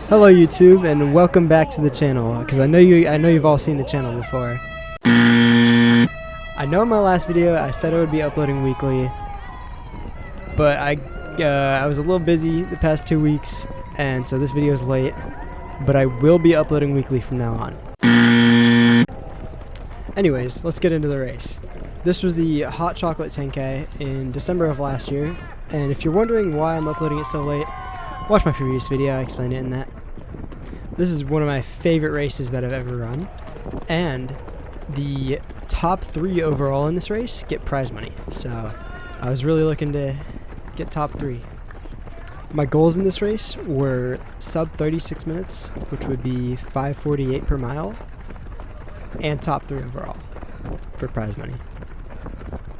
Hello YouTube, and welcome back to the channel, because I know you've all seen the channel before. I know in my last video I said I would be uploading weekly, but I was a little busy the past 2 weeks, and so this video is late, but I will be uploading weekly from now on. Anyways, let's get into the race. This was the Hot Chocolate 10K in December of last year, and if you're wondering why I'm uploading it so late, watch my previous video, I explained it in that. This is one of my favorite races that I've ever run, and the top 3 overall in this race get prize money, so I was really looking to get top 3. My goals in this race were sub 36 minutes, which would be 5:48 per mile, and top 3 overall for prize money.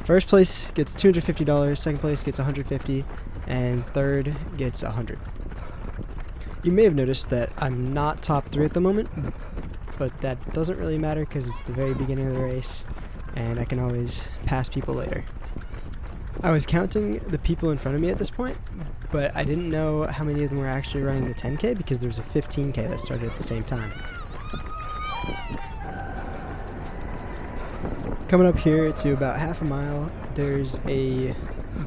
First place gets $250, second place gets $150, and third gets $100. You may have noticed that I'm not top 3 at the moment, but that doesn't really matter because it's the very beginning of the race and I can always pass people later. I was counting the people in front of me at this point, but I didn't know how many of them were actually running the 10K because there was a 15K that started at the same time. Coming up here to about half a mile, there's a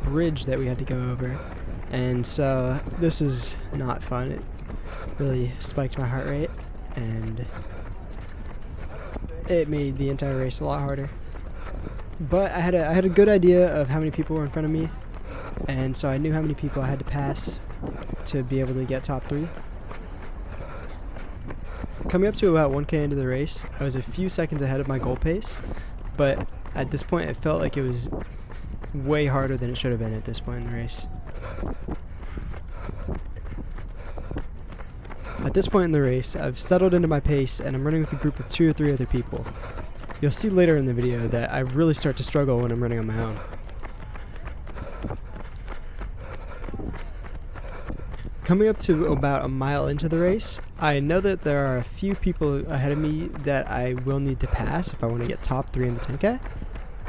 bridge that we had to go over, and so this is not fun. It really spiked my heart rate, and it made the entire race a lot harder. But I had a good idea of how many people were in front of me, and so I knew how many people I had to pass to be able to get top 3. Coming up to about 1K into the race, I was a few seconds ahead of my goal pace, but at this point it felt like it was way harder than it should have been at this point in the race. At this point in the race, I've settled into my pace and I'm running with a group of 2 or 3 other people. You'll see later in the video that I really start to struggle when I'm running on my own. Coming up to about a mile into the race, I know that there are a few people ahead of me that I will need to pass if I want to get top 3 in the 10K.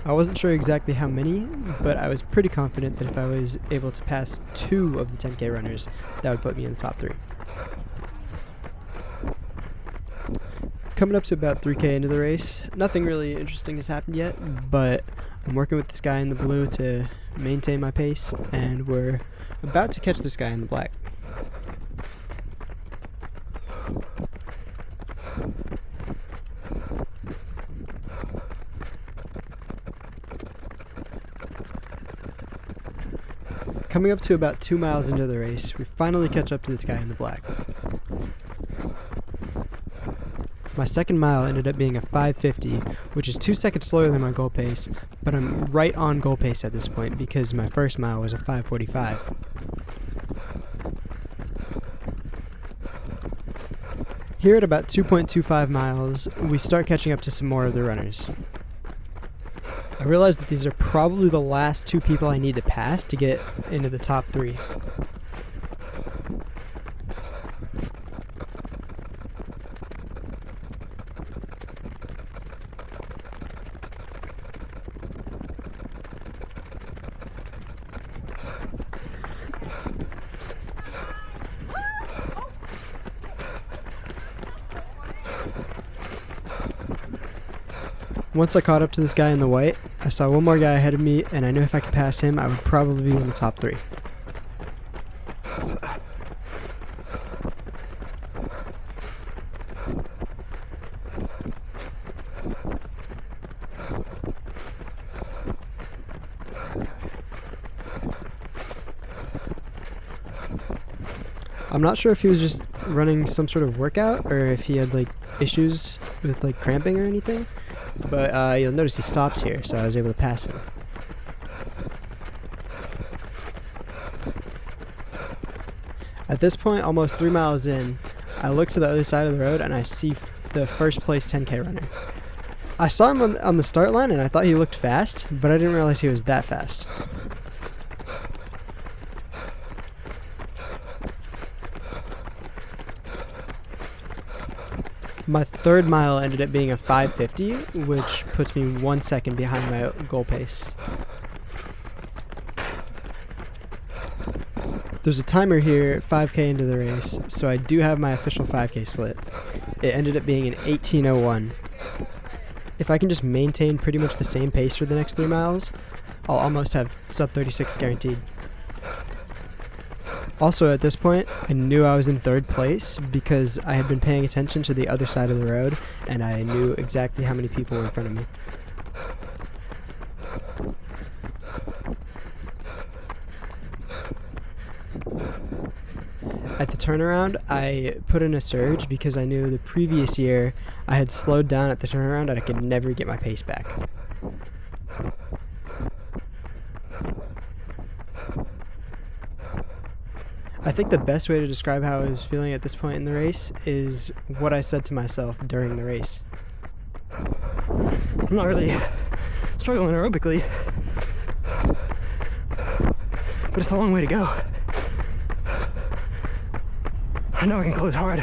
I wasn't sure exactly how many, but I was pretty confident that if I was able to pass 2 of the 10K runners, that would put me in the top 3. Coming up to about 3K into the race, nothing really interesting has happened yet, but I'm working with this guy in the blue to maintain my pace, and we're about to catch this guy in the black. Coming up to about 2 miles into the race, we finally catch up to this guy in the black. My second mile ended up being a 5:50, which is 2 seconds slower than my goal pace, but I'm right on goal pace at this point because my first mile was a 5:45. Here at about 2.25 miles, we start catching up to some more of the runners. I realize that these are probably the last 2 people I need to pass to get into the top 3. Once I caught up to this guy in the white, I saw one more guy ahead of me, and I knew if I could pass him, I would probably be in the top 3. I'm not sure if he was just running some sort of workout or if he had like issues with like cramping or anything. But you'll notice he stops here, so I was able to pass him. At this point, almost 3 miles in, I look to the other side of the road and I see the first place 10K runner. I saw him on the start line and I thought he looked fast, but I didn't realize he was that fast. My third mile ended up being a 5:50, which puts me 1 second behind my goal pace. There's a timer here 5K into the race, so I do have my official 5K split. It ended up being an 18:01. If I can just maintain pretty much the same pace for the next 3 miles, I'll almost have sub 36 guaranteed. Also at this point, I knew I was in 3rd place because I had been paying attention to the other side of the road and I knew exactly how many people were in front of me. At the turnaround, I put in a surge because I knew the previous year I had slowed down at the turnaround and I could never get my pace back. I think the best way to describe how I was feeling at this point in the race is what I said to myself during the race. I'm not really struggling aerobically, but it's a long way to go. I know I can close hard.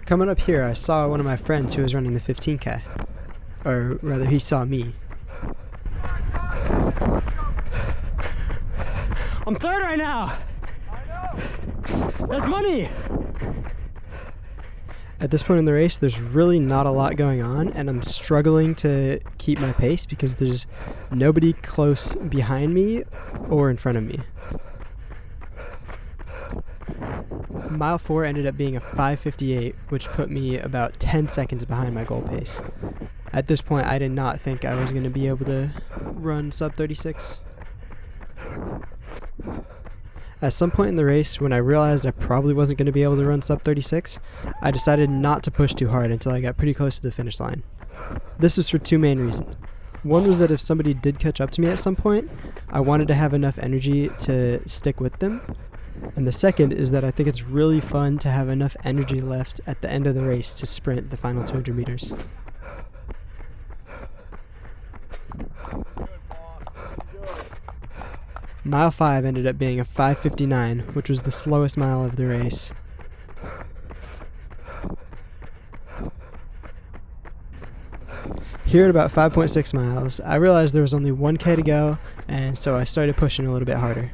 Coming up here, I saw one of my friends who was running the 15K. Or rather, he saw me. I'm 3rd right now! That's money! At this point in the race, there's really not a lot going on, and I'm struggling to keep my pace because there's nobody close behind me or in front of me. Mile 4 ended up being a 5:58, which put me about 10 seconds behind my goal pace. At this point, I did not think I was going to be able to run sub 36. At some point in the race, when I realized I probably wasn't going to be able to run sub 36, I decided not to push too hard until I got pretty close to the finish line. This was for 2 main reasons. One was that if somebody did catch up to me at some point, I wanted to have enough energy to stick with them. And the second is that I think it's really fun to have enough energy left at the end of the race to sprint the final 200 meters. Mile 5 ended up being a 5:59, which was the slowest mile of the race. Here at about 5.6 miles, I realized there was only 1K to go, and so I started pushing a little bit harder.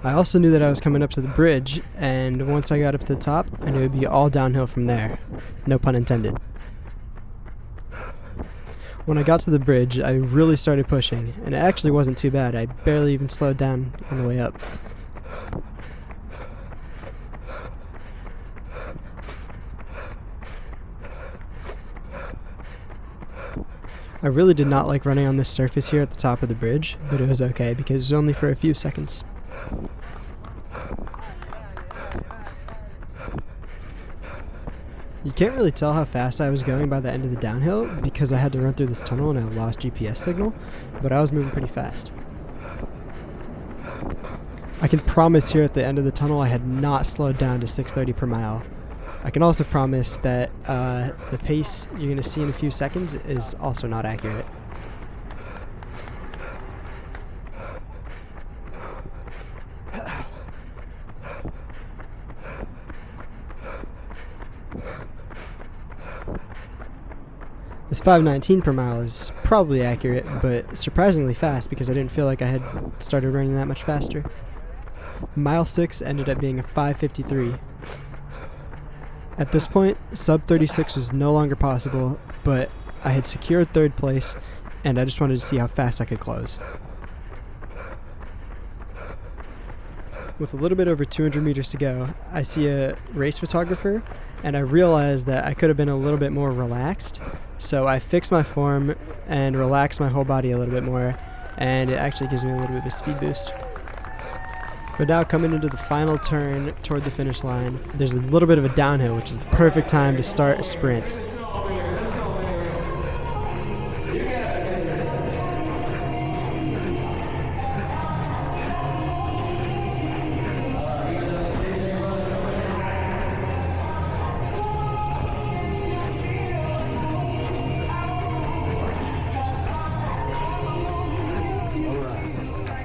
I also knew that I was coming up to the bridge, and once I got up to the top, I knew it would be all downhill from there. No pun intended. When I got to the bridge, I really started pushing, and it actually wasn't too bad. I barely even slowed down on the way up. I really did not like running on this surface here at the top of the bridge, but it was okay because it was only for a few seconds. You can't really tell how fast I was going by the end of the downhill because I had to run through this tunnel and I lost GPS signal, but I was moving pretty fast. I can promise here at the end of the tunnel I had not slowed down to 6:30 per mile. I can also promise that the pace you're going to see in a few seconds is also not accurate. This 5:19 per mile is probably accurate, but surprisingly fast because I didn't feel like I had started running that much faster. Mile 6 ended up being a 5:53. At this point, sub 36 was no longer possible, but I had secured 3rd place, and I just wanted to see how fast I could close. With a little bit over 200 meters to go, I see a race photographer, and I realized that I could have been a little bit more relaxed, so I fixed my form and relaxed my whole body a little bit more, and it actually gives me a little bit of a speed boost. But now coming into the final turn toward the finish line, there's a little bit of a downhill, which is the perfect time to start a sprint.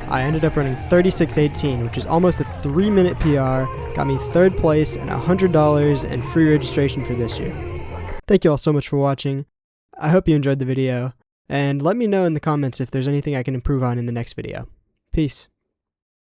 I ended up running 36:18, which is almost a 3-minute PR, got me 3rd place and $100 and free registration for this year. Thank you all so much for watching. I hope you enjoyed the video. And let me know in the comments if there's anything I can improve on in the next video. Peace.